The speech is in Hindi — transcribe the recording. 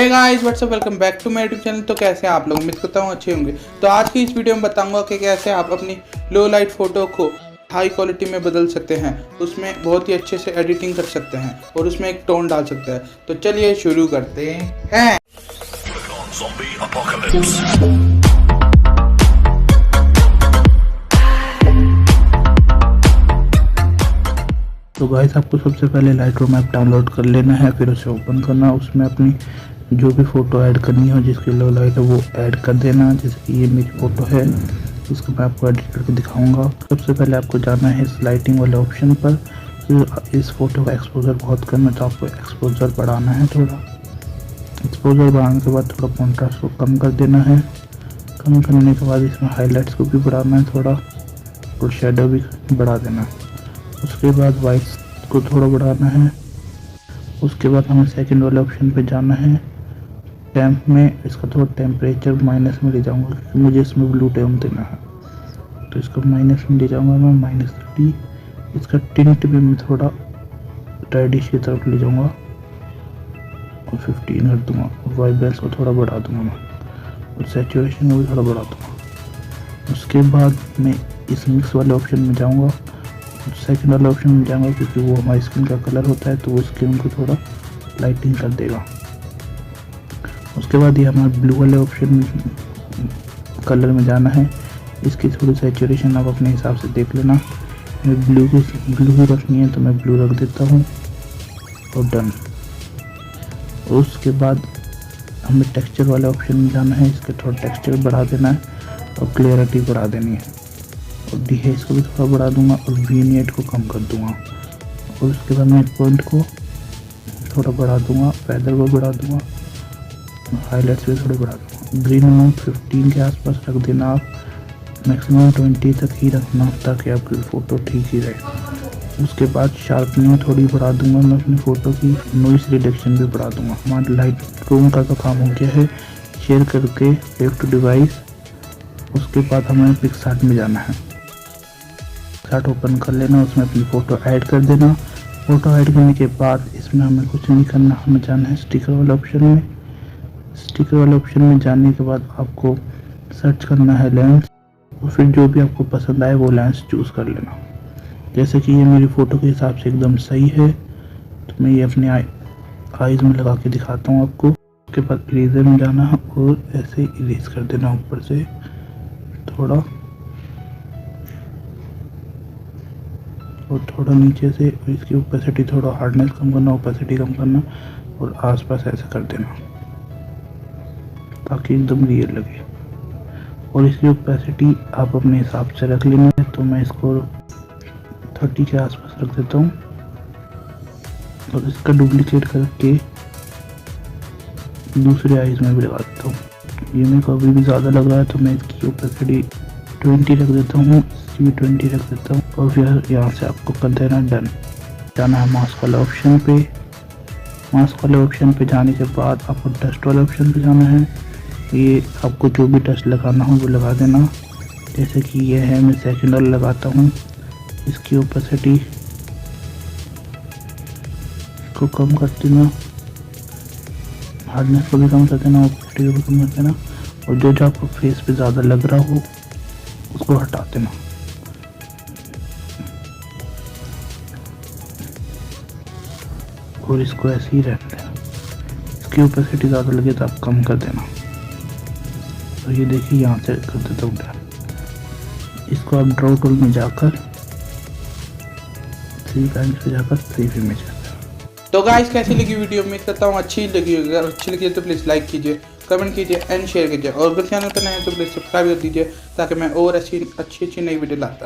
Hey guys what's up welcome back to my YouTube channel. तो कैसे हैं आप लोग, उम्मीद करता हूँ अच्छे होंगे। तो आज की इस वीडियो में बताऊंगा कि कैसे आप अपनी लो लाइट फोटो को हाई क्वालिटी में बदल सकते हैं, उसमें बहुत ही अच्छे से एडिटिंग कर सकते हैं और उसमें एक टोन डाल सकते हैं। तो चलिए शुरू करते हैं। तो गाइस आपको सबसे पहले लाइटरूम ऐप डाउनलोड कर लेना है, फिर उसे ओपन करना। उसमें अपनी जो भी फ़ोटो ऐड करनी हो, जिसकी लो लाइट है वो ऐड कर देना। जैसे कि ये मेरी फ़ोटो है, इसको मैं आपको एडिट करके दिखाऊंगा। सबसे पहले आपको जाना है इस लाइटिंग वाले ऑप्शन पर। तो इस फोटो का एक्सपोजर बहुत कम है, तो आपको एक्सपोजर बढ़ाना है थोड़ा। एक्सपोजर बढ़ाने के बाद थोड़ा कॉन्ट्रास्ट को कम कर देना है। कम करने के बाद इसमें हाईलाइट्स को भी बढ़ाना है थोड़ा, और शेडो भी बढ़ा देना है। उसके बाद वाइट्स को थोड़ा बढ़ाना है। उसके बाद हमें सेकंड वाले ऑप्शन पे जाना है। टैम्प में इसका थोड़ा टेम्परेचर माइनस में ले जाऊंगा, क्योंकि मुझे इसमें ब्लू टैम्प देना है। तो इसको माइनस में ले जाऊंगा मैं, -30। इसका टिंट भी मैं थोड़ा रेडिश की तरफ ले जाऊंगा और 15 कर दूंगा। वाइब्रेंस को थोड़ा बढ़ा दूंगा मैं, और सैचुरेशन को भी थोड़ा बढ़ा दूंगा। उसके बाद मैं इस मिक्स वाले ऑप्शन में जाऊँगा, सेकंड वाला ऑप्शन में जाऊंगा, क्योंकि वो हमारी स्किन का कलर होता है, तो वो स्किन को थोड़ा लाइटिंग कर देगा। उसके बाद ये हमारे ब्लू वाले ऑप्शन कलर में जाना है। इसकी थोड़ी सैचुरेशन आप अपने हिसाब से देख लेना। मैं ब्लू ही रखनी है, तो मैं ब्लू रख देता हूँ और डन। उसके बाद हमें टेक्सचर वाले ऑप्शन में जाना है। इसके थोड़ा टेक्सचर बढ़ा देना है और क्लियरिटी बढ़ा देनी है, और डीहेज को भी थोड़ा बढ़ा दूंगा और विनियट को कम कर दूंगा। और उसके बाद मैं पॉइंट को थोड़ा बढ़ा दूंगा, फेदर को बढ़ा दूंगा, हाईलाइट्स भी थोड़े बढ़ा दूंगा। ग्रीन अमाउंट 15 के आसपास रख देना आप, मैक्सिमम 20 तक ही रखना, ताकि आपकी फ़ोटो ठीक ही रहे। उसके बाद शार्पनिंग थोड़ी बढ़ा दूंगा मैं अपनी फ़ोटो की, नॉइस रिडक्शन भी बढ़ा दूंगा। हमारा लाइटरूम का तो काम हो गया है, शेयर करके सेव टू डिवाइस। उसके बाद हमें पिक्सार्ट में जाना है। पिक्सार्ट ओपन कर लेना, उसमें अपनी फ़ोटो ऐड कर देना। फ़ोटो ऐड करने के बाद इसमें हमें कुछ नहीं करना, हमें जाना है स्टिकर वाले ऑप्शन में। स्टिकर वाले ऑप्शन में जाने के बाद आपको सर्च करना है लेंस, और फिर जो भी आपको पसंद आए वो लेंस चूज़ कर लेना। जैसे कि ये मेरी फ़ोटो के हिसाब से एकदम सही है, तो मैं ये अपने आईज में लगा के दिखाता हूँ आपको। उसके बाद इरेजर में जाना है और ऐसे इरेज कर देना ऊपर से थोड़ा, और थोड़ा नीचे से। और इसकी ओपेसिटी थोड़ा, हार्डनेस कम करना, ओपेसिटी कम करना, और आसपास ऐसे कर देना ताकि एकदम रियल लगे। और इसकी ओपेसिटी आप अपने हिसाब से रख लेना है, तो मैं इसको 30 के आसपास रख देता हूँ। और इसका डुप्लीकेट करके दूसरे आइज में भी लगा देता हूँ। ये मेरे को अभी भी ज़्यादा लग रहा है, तो मैं इसकी ओपेसिटी 20 रख देता हूँ, इसकी भी 20 रख देता हूँ। और फिर यहाँ से आपको कर देना डन। जाना है मास्क वाले ऑप्शन पे। मास्क वाले ऑप्शन पे जाने के बाद आपको डस्ट वाले ऑप्शन पे जाना है। ये आपको जो भी डस्ट लगाना हो वो लगा देना। जैसे कि ये है, मैं सेकंड वाला लगाता हूँ। इसकी ओपेसिटी को कम कर देना, हार्डनेस को भी कम कर देना, ओपेसिटी को भी कम कर देना। और जो आपको फेस पे ज़्यादा लग रहा हो उसको हटा देना। और इसको ऐसे ही रहने देना। इसकी ओपेसिटी ज़्यादा लगे तो आप कम कर देना। तो ये देखिए, यहाँ से कर देता हूँ डन। इसको आप ड्रॉ टूल में जाकर थ्री टाइम्स पे जाकर सेव इमेज कर देना। तो गाइस कैसी लगी वीडियो, उम्मीद करता हूँ अच्छी लगी होगी। अगर अच्छी लगी तो प्लीज़ लाइक कीजिए, कमेंट कीजिए एंड शेयर कीजिए। और अगर चैनल पर नए हैं तो प्लीज़ सब्सक्राइब कर दीजिए, ताकि मैं और अच्छी नई वीडियो लाता रहूं।